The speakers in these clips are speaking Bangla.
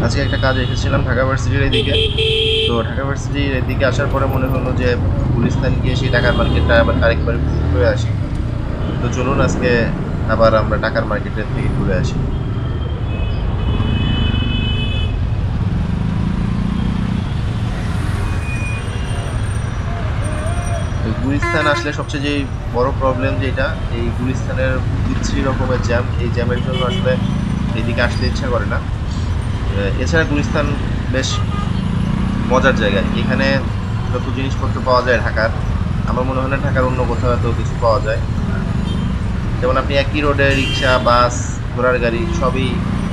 আজকে একটা কাজে এসেছিলাম ঢাকা ভার্সিটির এদিকে। তো ঢাকা ভার্সিটির এদিকে আসার পরে মনে হলো যে গুলিস্তান গিয়ে সেই টাকার মার্কেটটা আবার আরেকবার ভিজিট করে আসি। তো চলুন আজকে আবার আমরা টাকার মার্কেটের থেকে ঘুরে আসি। গুলিস্তান আসলে সবচেয়ে যে বড় প্রবলেম যেটা, এই গুলিস্তানের বিচ্ছিরি রকমের জ্যাম। এই জ্যামের জন্য আসলে এদিকে আসতে ইচ্ছা করে না। এছাড়া গুলিস্তান বেশ মজার জায়গা। এখানে যত জিনিসপত্র পাওয়া যায় ঢাকার, আমার মনে হয় না ঢাকার অন্য কোথাও এত কিছু পাওয়া যায়। যেমন আপনি একই রোডে রিক্সা, বাস, ঘোড়ার গাড়ি সবই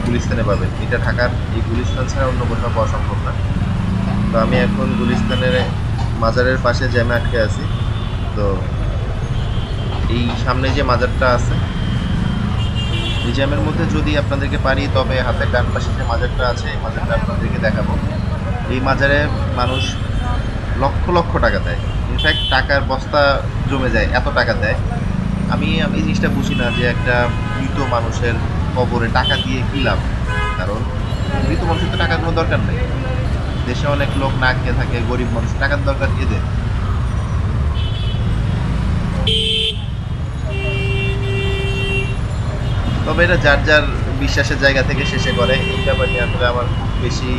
গুলিস্তানে পাবেন। এটা ঢাকার এই গুলিস্তান ছাড়া অন্য কোথাও পাওয়া সম্ভব না। তো আমি এখন গুলিস্তানের মাজারের পাশে জ্যামে আটকে আছি। তো এই সামনে যে মাজারটা আছে, এই জ্যামের মধ্যে যদি আপনাদেরকে পারি তবে হাতের ডান পাশে যে মাজারটা আছে এই মাজারটা আপনাদেরকে দেখাবো। এই মাজারে মানুষ লক্ষ লক্ষ টাকা দেয়, ইনফ্যাক্ট টাকার বস্তা জমে যায়, এত টাকা দেয়। আমি এই জিনিসটা বুঝি না যে একটা মৃত মানুষের কবরে টাকা দিয়ে কী লাভ। কারণ মৃত মানুষের তো টাকার কোনো দরকার নেই। দেশে অনেক লোক না খেয়ে থাকে, গরিব মানুষ, টাকার দরকার এদের। তবে এটা যার যার বিশ্বাসের জায়গা থেকে শেষে করে। এই ব্যাপার নিয়ে আসলে আমার খুব বেশি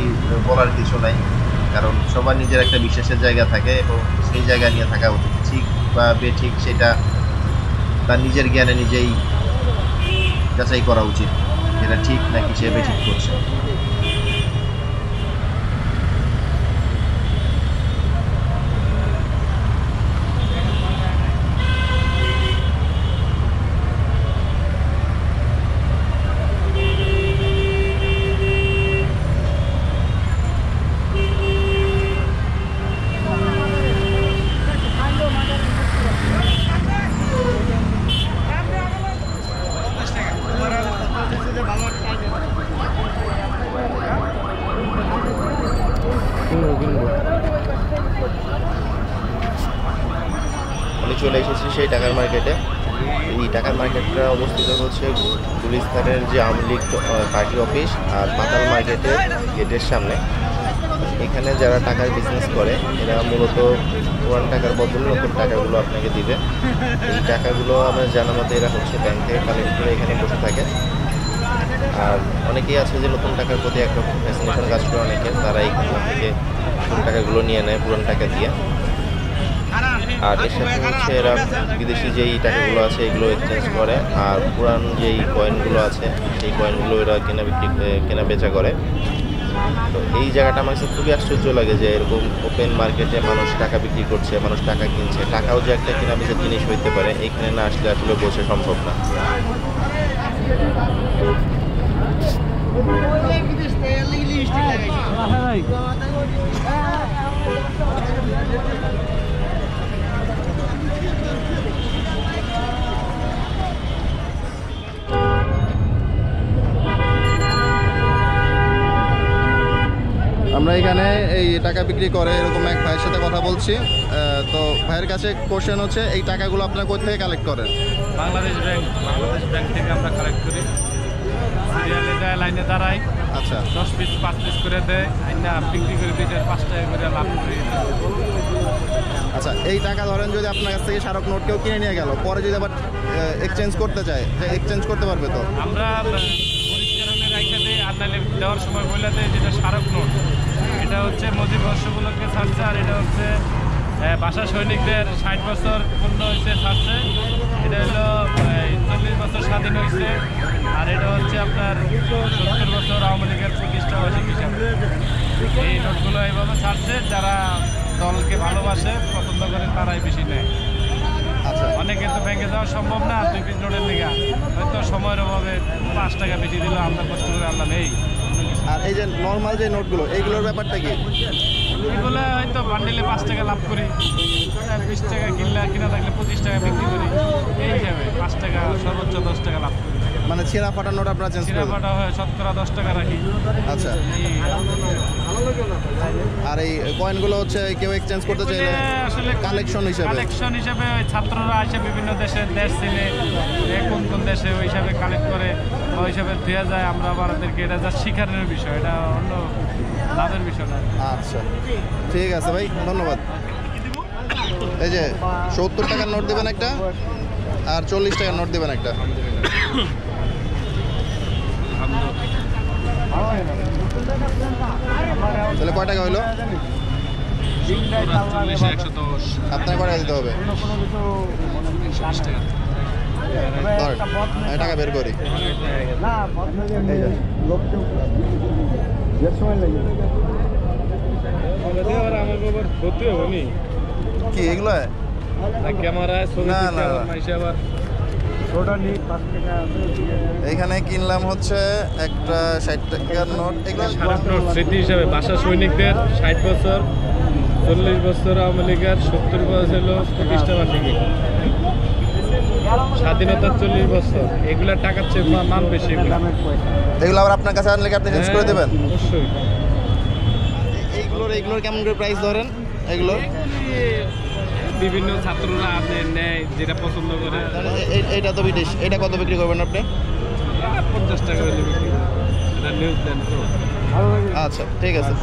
বলার কিছু নাই, কারণ সবার নিজের একটা বিশ্বাসের জায়গা থাকে এবং সেই জায়গা নিয়ে থাকা উচিত। ঠিক বা বেঠিক সেটা তার নিজের জ্ঞানে নিজেই যাচাই করা উচিত, যেটা ঠিক নাকি সে বেঠিক করছে। আমি চলে এসেছি সেই টাকার মার্কেটে। এই টাকার মার্কেটটা অবস্থিত হচ্ছে গুলিস্তানের যে আওয়ামী লীগ পার্টি অফিস আর মাতাল মার্কেটের গেটের সামনে। এখানে যারা টাকার বিজনেস করে এরা মূলত পুরান টাকার বদলে নতুন টাকাগুলো আপনাকে দিবে। এই টাকাগুলো আমার জানা মতে এরা হচ্ছে ব্যাংক থেকে কালেক্ট করে এখানে বসে থাকে। আর অনেকেই আছে যে নতুন টাকার প্রতি একরকম ফ্যাসিনেশন কাজ করে অনেকের, তারা এখান থেকে নতুন টাকাগুলো নিয়ে নেয় পুরান টাকা দিয়ে। আর এর সাথে হচ্ছে এরা বিদেশি যেই টাকাগুলো আছে এগুলো এক্সচেঞ্জ করে, আর পুরান যেই কয়েনগুলো আছে সেই কয়েনগুলো এরা কেনা বেচা করে। তো এই জায়গাটা আমার কাছে খুবই আশ্চর্য লাগে যে এরকম ওপেন মার্কেটে মানুষ টাকা বিক্রি করছে, মানুষ টাকা কিনছে। টাকাও যে একটা কেনা বেচার জিনিস হইতে পারে, এখানে না আসলে আসলে বোঝা সম্ভব না। আমরা এখানে এই টাকা বিক্রি করে এরকম এক ভাইয়ের সাথে কথা বলছি। তো ভাইয়ের কাছে কোশ্চেন হচ্ছে, এই টাকাগুলো আপনারা কোথা থেকে কালেক্ট করেন? বাংলাদেশ ব্যাংক থেকে আমরা কালেক্ট করি। সিরিয়ালে যায়, লাইনে দাঁড়াই। আচ্ছা, 10 পিস 5 পিস করে দেয়, আইনা বিক্রি করে দিতে 5 টাকা করে লাভ করি। আচ্ছা, এই টাকা ধরেন যদি আপনার কাছ থেকে স্মারক নোট কেউ কিনে নিয়ে গেল, পরে যদি আবার এক্সচেঞ্জ করতে চায়, এক্সচেঞ্জ করতে পারবে তো? আমরা পরিষ্কার হলে রাইখা দিই, আর নাহলে দেওয়ার সময় বলে দেয় যেটা স্মারক নোট। এটা হচ্ছে মুজিব বর্ষগুলোকে ছাড়ছে, আর এটা হচ্ছে ভাষা সৈনিকদের 60 বছর পূর্ণ হয়েছে ছাড়ছে। এটা হলো 40 বছর স্বাধীন হয়েছে। আর এটা হচ্ছে আপনার 70 বছর আওয়ামী লীগের প্রতিষ্ঠা বার্ষিক হিসাবে এই নোটগুলো এইভাবে ছাড়ছে। যারা দলকে ভালোবাসে, পছন্দ করে, তারাই বেশি নেয়। আচ্ছা, অনেকে তো ব্যাংকে যাওয়া সম্ভব না 2 পিস নোটের লেগা, হয়তো সময়ের অভাবে 5 টাকা বেশি দিল, আমরা কষ্ট করে আনলাম। এই আর এই যে নর্মাল যে নোটগুলো, এইগুলোর ব্যাপারটা কি? এগুলো হয়তো বান্ডিলে 5 টাকা লাভ করি, 20 টাকা কিনা থাকলে 25 টাকা বিক্রি করি। এই হিসাবে 5 টাকা, সর্বোচ্চ 10 টাকা লাভ করি। মানে ছেঁড়া ফাটা নোট আপনারা চেঞ্জ ছিঁড়া করেন? ফাটা হয় শতকরা 10 টাকা রাখি। আচ্ছা, আর এই কয়েনগুলো হচ্ছে কেউ এক্সচেঞ্জ করতে চাইলে আসলে কালেকশন হিসেবে ওই ছাত্ররা আসে বিভিন্ন দেশ চিনে, কোন কোন দেশ এসে ওই হিসাবে কালেক্ট করে বা ওই হিসাবে দেওয়া যায়, আমরা আবার ওদেরকে এটা যা শিকারের বিষয়, এটা অন্য লাভের বিষয় না। আচ্ছা ঠিক আছে ভাই, ধন্যবাদ। এই যে 70 টাকার নোট দেবেন একটা, আর 40 টাকার নোট দেবেন একটা। তাহলে কয় টাকা হইলো? 110 আপনার কয় টাকা দিতে হবে? ধরেন, আমি টাকা বের করি। কি এগুলো? ক্যামেরায় না, না, না। এইখানে কিনলাম হচ্ছে একটা 60 টাকার নোট। এগুলো স্মৃতি হিসাবে বাসা সৈনিকদের 60 বছর, 40 বছর আওয়ামী লীগের, 70 বছর হলো প্রতিষ্ঠা বার্ষিকী, স্বাধীনতার 40 বছর, এগুলা টাকার চেয়ে মান বেশি। এগুলো আবার আপনার কাছে আনলে কি আপনি চেঞ্জ করে দেবেন? অবশ্যই। এইগুলোর কেমন করে প্রাইস ধরেন? এগুলো বিভিন্ন ছাত্ররা আপনি নেয় যেটা পছন্দ করে। এইটা তো ব্রিটিশ, এটা কত বিক্রি করবেন আপনি? 50 টাকা হলে বিক্রি করে, এটা নিউজিল্যান্ড তো। আচ্ছা ঠিক আছে।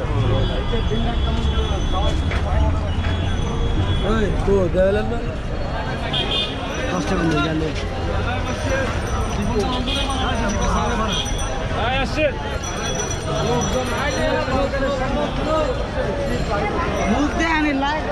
আসছে মুখ দিয়ে আনি লাইট